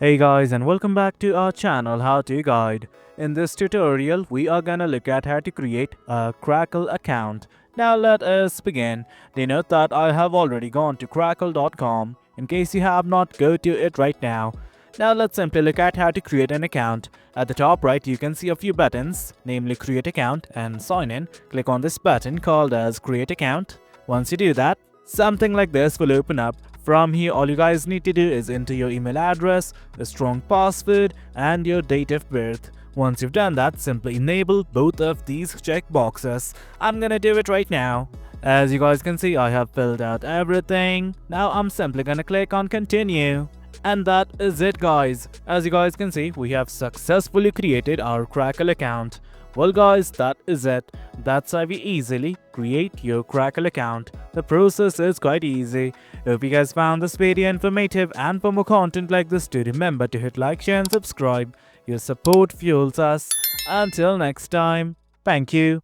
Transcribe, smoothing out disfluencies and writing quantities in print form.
Hey guys, and welcome back to our channel How To Guide. In this tutorial, we are gonna look at how to create a Crackle account. Now let us begin. They note that I have already gone to crackle.com. In case you have not, go to it right now. Now let's simply look at how to create an account. At the top right, you can see a few buttons, namely Create Account and Sign In. Click on this button called as Create Account. Once you do that, something like this will open up. From here, all you guys need to do is enter your email address, a strong password, and your date of birth. Once you've done that, simply enable both of these checkboxes. I'm gonna do it right now. As you guys can see, I have filled out everything. Now I'm simply gonna click on continue. And that is it, guys. As you guys can see, we have successfully created our Crackle account. Well guys, that is it. That's how we easily create your Crackle account. The process is quite easy. Hope you guys found this video informative, and for more content like this, do remember to hit like, share and subscribe. Your support fuels us. Until next time, thank you.